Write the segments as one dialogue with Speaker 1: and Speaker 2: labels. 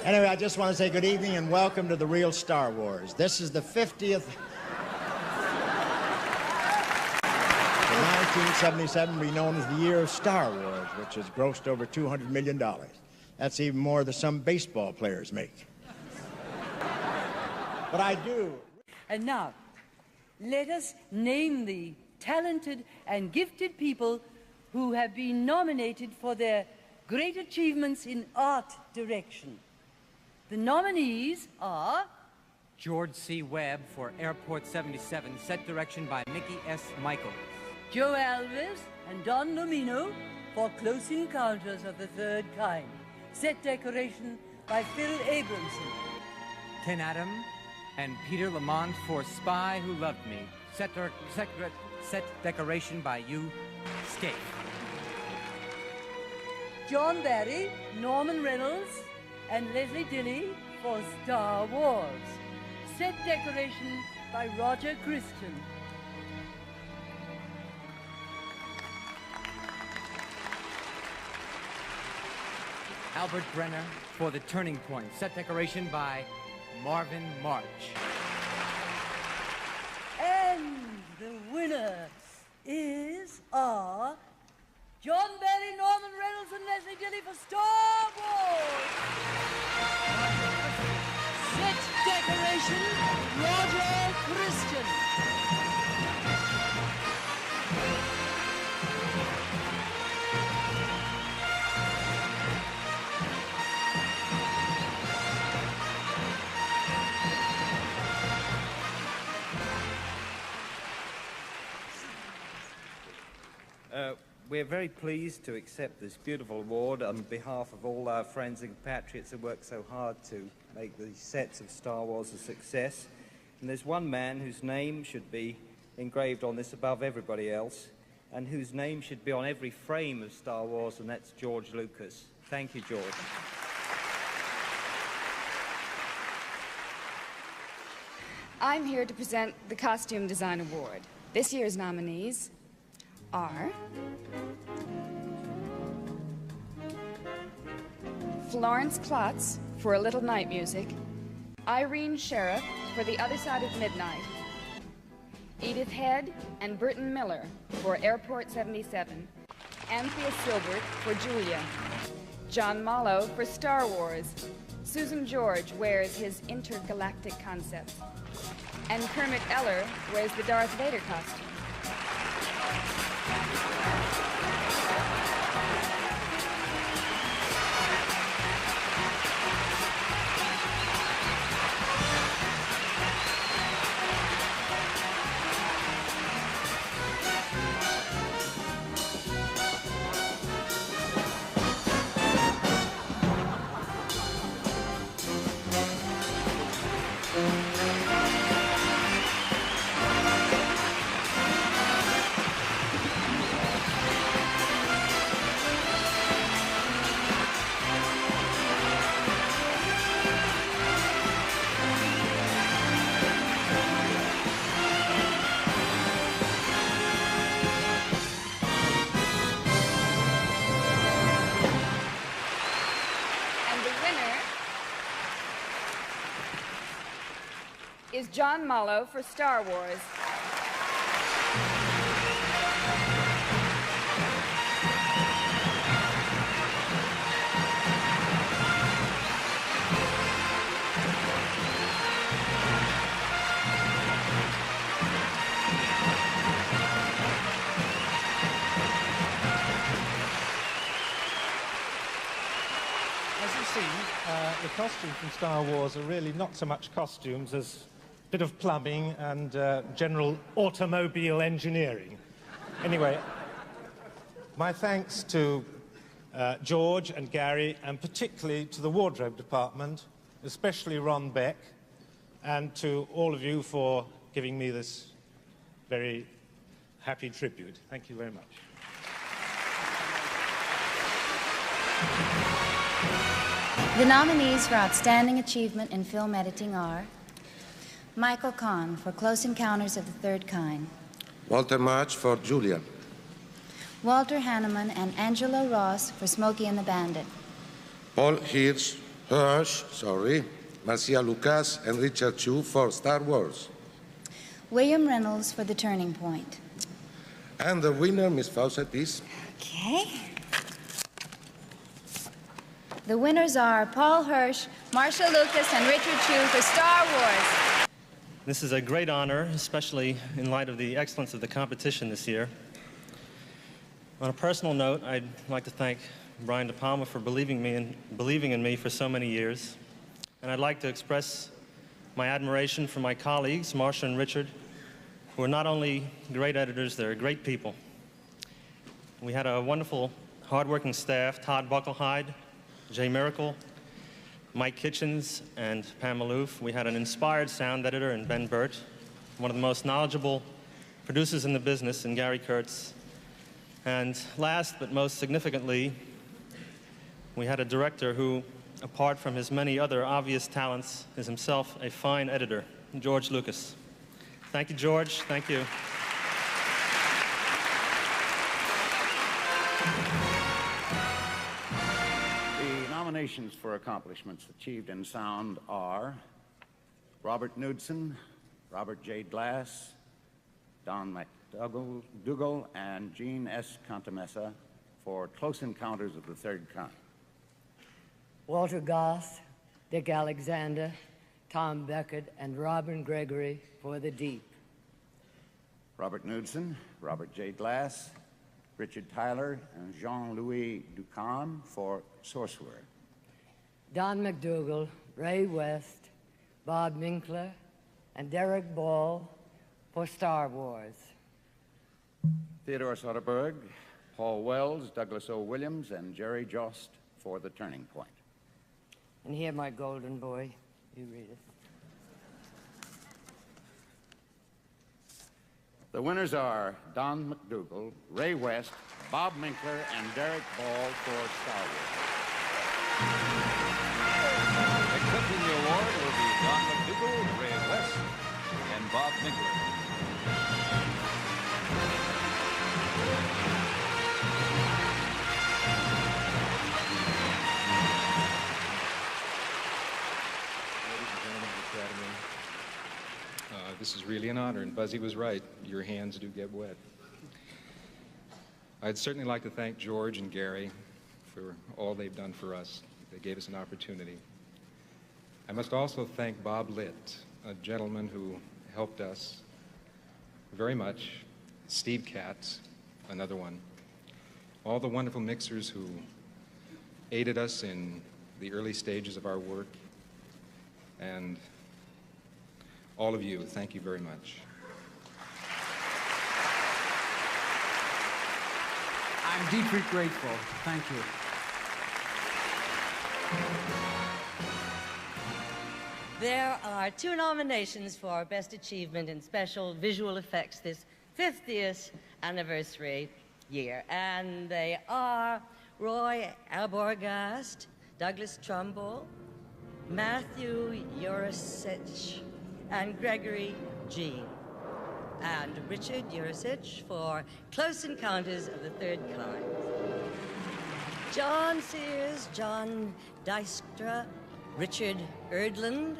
Speaker 1: Anyway, I just want to say good evening and welcome to the real Star Wars. This is the 50th. In 1977 will be known as the year of Star Wars, which has grossed over $200 million. That's even more than some baseball players make. But I do.
Speaker 2: And now, let us name the talented and gifted people who have been nominated for their great achievements in art direction. The nominees are
Speaker 3: George C. Webb for Airport 77, set direction by Mickey S. Michaels.
Speaker 2: Joe Alves and Don Nomino for Close Encounters of the Third Kind, set decoration by Phil Abramson.
Speaker 3: Ken Adam and Peter Lamont for Spy Who Loved Me, set decoration by Hugh Scaife.
Speaker 2: John Barry, Norman Reynolds, and Leslie Dilley for Star Wars, set decoration by Roger Christian.
Speaker 3: Albert Brenner for The Turning Point, set decoration by Marvin March.
Speaker 2: And the winner is John Barry, Norman Reynolds, and Leslie Dilley for Star Wars. Set decoration, Roger Christian.
Speaker 4: We're very pleased to accept this beautiful award on behalf of all our friends and compatriots who worked so hard to make these sets of Star Wars a success. And there's one man whose name should be engraved on this above everybody else, and whose name should be on every frame of Star Wars, and that's George Lucas. Thank you, George.
Speaker 5: I'm here to present the Costume Design Award. This year's nominees are Florence Klotz for A Little Night Music, Irene Sheriff for The Other Side of Midnight, Edith Head and Burton Miller for Airport 77, Anthea Silbert for Julia, John Mallow for Star Wars, Susan George wears his intergalactic concept, and Kermit Eller wears the Darth Vader costume. Is John Mallow for Star Wars.
Speaker 6: As you've seen, the costumes from Star Wars are really not so much costumes as a bit of plumbing and general automobile engineering. Anyway, my thanks to George and Gary, and particularly to the wardrobe department, especially Ron Beck, and to all of you for giving me this very happy tribute. Thank you very much.
Speaker 7: The nominees for Outstanding Achievement in Film Editing are Michael Kahn for Close Encounters of the Third Kind,
Speaker 8: Walter March for Julia,
Speaker 7: Walter Hanneman and Angelo Ross for Smokey and the Bandit,
Speaker 8: Paul Hirsch Marcia Lucas and Richard Chu for Star Wars.
Speaker 7: William Reynolds for The Turning Point.
Speaker 8: And the winner, Miss Fawcett, is...
Speaker 7: Okay. The winners are Paul Hirsch, Marcia Lucas, and Richard Chu for Star Wars.
Speaker 9: This is a great honor, especially in light of the excellence of the competition this year. On a personal note, I'd like to thank Brian De Palma for believing in me for so many years. And I'd like to express my admiration for my colleagues, Marcia and Richard, who are not only great editors, they're great people. We had a wonderful, hardworking staff: Todd Bucklehide, Jay Miracle, Mike Kitchens, and Pam Maloof. We had an inspired sound editor in Ben Burt, one of the most knowledgeable producers in the business in Gary Kurtz. And last but most significantly, we had a director who, apart from his many other obvious talents, is himself a fine editor, George Lucas. Thank you, George. Thank you.
Speaker 10: The nominations for accomplishments achieved in sound are Robert Knudsen, Robert J. Glass, Don McDougall, and Jean S. Cantamessa for Close Encounters of the Third Kind.
Speaker 2: Walter Goss, Dick Alexander, Tom Beckett, and Robin Gregory for The Deep.
Speaker 10: Robert Knudsen, Robert J. Glass, Richard Tyler, and Jean-Louis Ducamp for Sorcerer.
Speaker 2: Don McDougall, Ray West, Bob Minkler, and Derek Ball for Star Wars.
Speaker 10: Theodore Soderbergh, Paul Wells, Douglas O. Williams, and Jerry Jost for The Turning Point.
Speaker 2: And here, my golden boy, you read it.
Speaker 10: The winners are Don McDougall, Ray West, Bob Minkler, and Derek Ball for Star Wars.
Speaker 11: Accepting the award will be Don McDougall, Ray West, and Bob Minkler.
Speaker 12: This is really an honor, and Buzzy was right. Your hands do get wet. I'd certainly like to thank George and Gary for all they've done for us. They gave us an opportunity. I must also thank Bob Litt, a gentleman who helped us very much. Steve Katz, another one. All the wonderful mixers who aided us in the early stages of our work. And all of you, thank you very much.
Speaker 13: I'm deeply grateful. Thank you.
Speaker 14: There are 2 nominations for Best Achievement in Special Visual Effects this 50th anniversary year, and they are Roy Alborgast, Douglas Trumbull, Matthew Jurisic, and Gregory Jean, and Richard Jurisic for Close Encounters of the Third Kind. John Sears, John Dijkstra, Richard Erdland,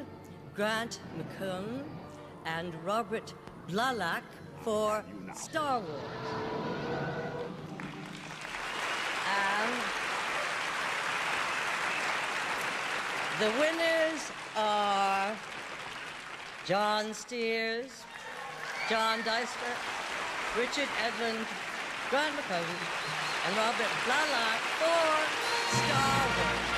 Speaker 14: Grant McCune, and Robert Blalak for Star Wars. And the winners are John Steers, John Dijkstra, Richard Edlund, Grant McCone, and Robert Blalak for Star Wars.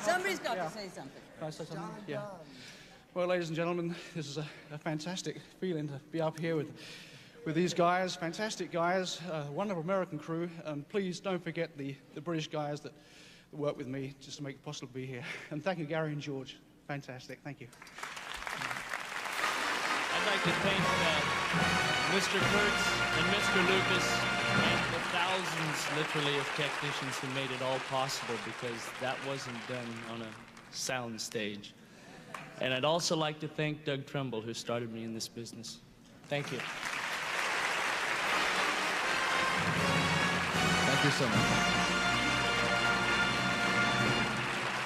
Speaker 14: Somebody's got to say something.
Speaker 13: Can I say something? Yeah. Well, ladies and gentlemen, this is a fantastic feeling to be up here with these guys, fantastic guys, wonderful American crew, and please don't forget the British guys that work with me just to make it possible to be here. And thank you, Gary and George. Fantastic. Thank you.
Speaker 11: And
Speaker 15: I'd like to thank Mr. Kurtz and Mr. Lucas and the thousands, literally, of technicians who made it all possible, because that wasn't done on a sound stage. And I'd also like to thank Doug Trumbull, who started me in this business. Thank you.
Speaker 16: Thank you so much.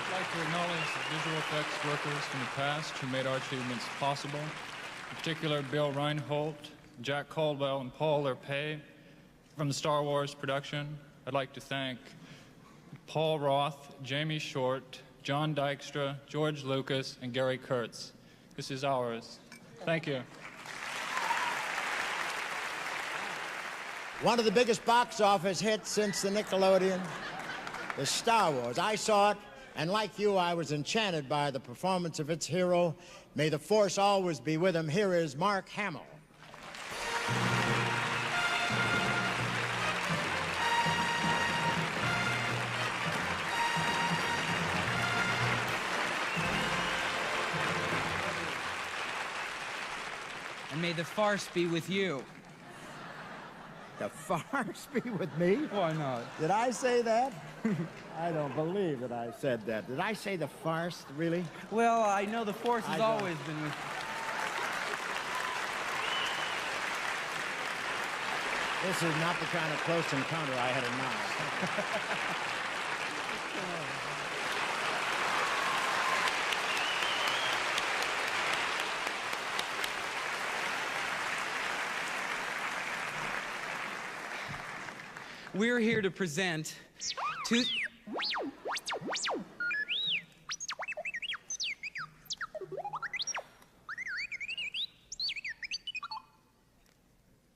Speaker 17: I'd like to acknowledge the visual effects workers from the past who made our achievements possible. In particular, Bill Reinhold, Jack Caldwell, and Paul Lerpay from the Star Wars production. I'd like to thank Paul Roth, Jamie Short, John Dykstra, George Lucas, and Gary Kurtz. This is ours. Thank you.
Speaker 1: One of the biggest box office hits since the Nickelodeon is Star Wars. I saw it, and like you, I was enchanted by the performance of its hero. May the Force always be with him. Here is Mark Hamill.
Speaker 18: And may the farce be with you.
Speaker 1: The farce be with me?
Speaker 18: Why not?
Speaker 1: Did I say that? I don't believe that I said that. Did I say the farce, really?
Speaker 18: Well, I know the force has always been with you.
Speaker 1: This is not the kind of close encounter I had in mind.
Speaker 18: We're here to present two...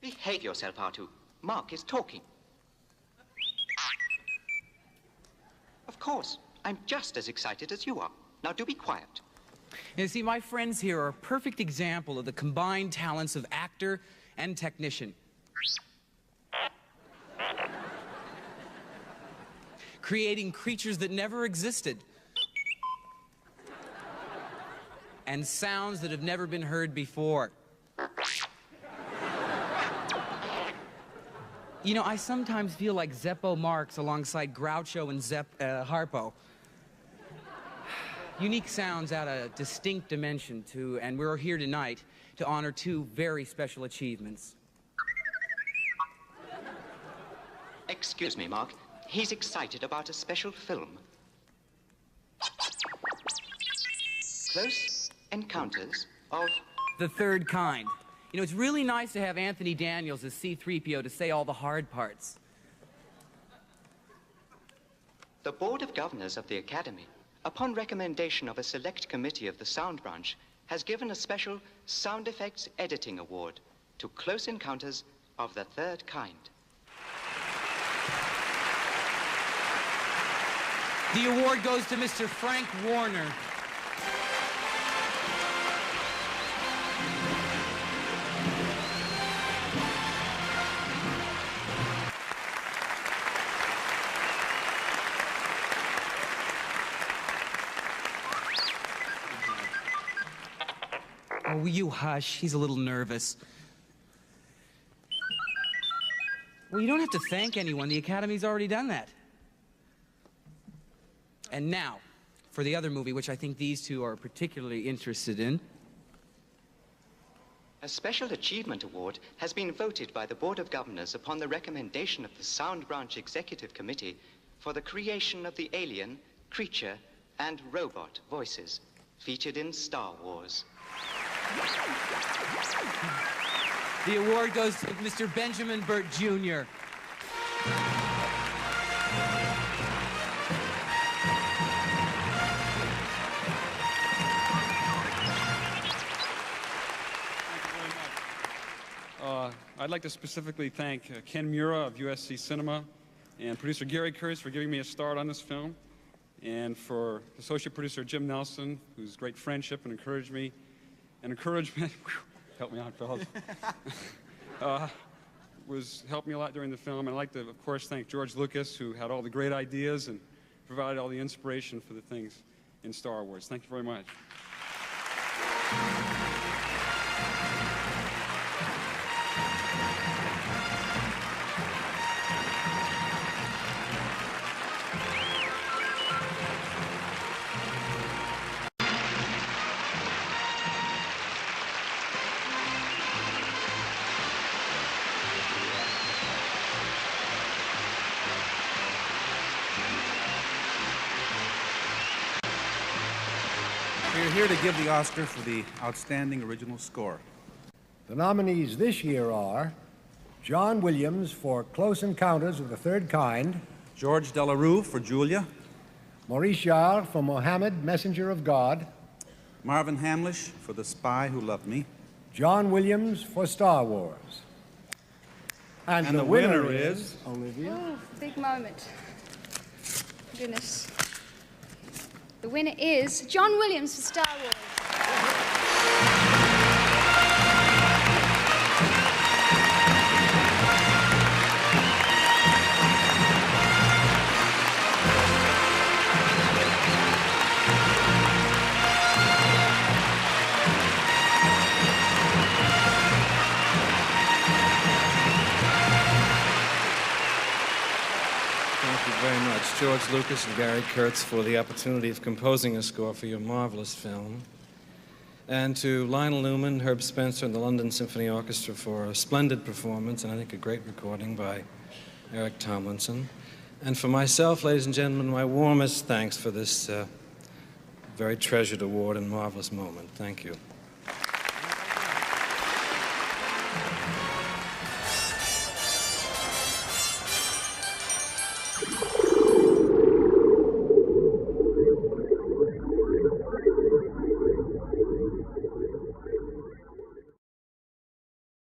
Speaker 19: Behave yourself, R2. Mark is talking. Of course. I'm just as excited as you are. Now do be quiet.
Speaker 18: You see, my friends here are a perfect example of the combined talents of actor and technician. Creating creatures that never existed. And sounds that have never been heard before. You know, I sometimes feel like Zeppo Marx alongside Groucho and Harpo. Unique sounds add a distinct dimension to, and we're here tonight to honor two very special achievements.
Speaker 19: Excuse me, Mark. He's excited about a special film. Close Encounters of...
Speaker 18: The Third Kind. You know, it's really nice to have Anthony Daniels as C-3PO to say all the hard parts.
Speaker 19: The Board of Governors of the Academy, upon recommendation of a select committee of the Sound Branch, has given a special Sound Effects Editing Award to Close Encounters of the Third Kind.
Speaker 18: The award goes to Mr. Frank Warner. Oh, will you hush? He's a little nervous. Well, you don't have to thank anyone. The Academy's already done that. And now, for the other movie, which I think these two are particularly interested in.
Speaker 19: A Special Achievement Award has been voted by the Board of Governors upon the recommendation of the Sound Branch Executive Committee for the creation of the alien, creature, and robot voices featured in Star Wars.
Speaker 18: The award goes to Mr. Benjamin Burt Jr.
Speaker 20: I'd like to specifically thank Ken Mura of USC Cinema and producer Gary Kurtz for giving me a start on this film, and for associate producer Jim Nelson, whose great friendship and encouragement, help me out, fellas, helped me a lot during the film. And I'd like to, of course, thank George Lucas, who had all the great ideas and provided all the inspiration for the things in Star Wars. Thank you very much.
Speaker 16: We're here to give the Oscar for the Outstanding Original Score.
Speaker 21: The nominees this year are John Williams for Close Encounters of the Third Kind,
Speaker 16: George Delarue for Julia,
Speaker 21: Maurice Jarre for Mohammed, Messenger of God,
Speaker 16: Marvin Hamlish for The Spy Who Loved Me,
Speaker 21: John Williams for Star Wars. And the winner is Olivia.
Speaker 5: Oh, big moment. Goodness. The winner is John Williams for Star Wars.
Speaker 22: Very much, George Lucas and Gary Kurtz, for the opportunity of composing a score for your marvelous film. And to Lionel Newman, Herb Spencer, and the London Symphony Orchestra for a splendid performance, and I think a great recording by Eric Tomlinson. And for myself, ladies and gentlemen, my warmest thanks for this very treasured award and marvelous moment. Thank you.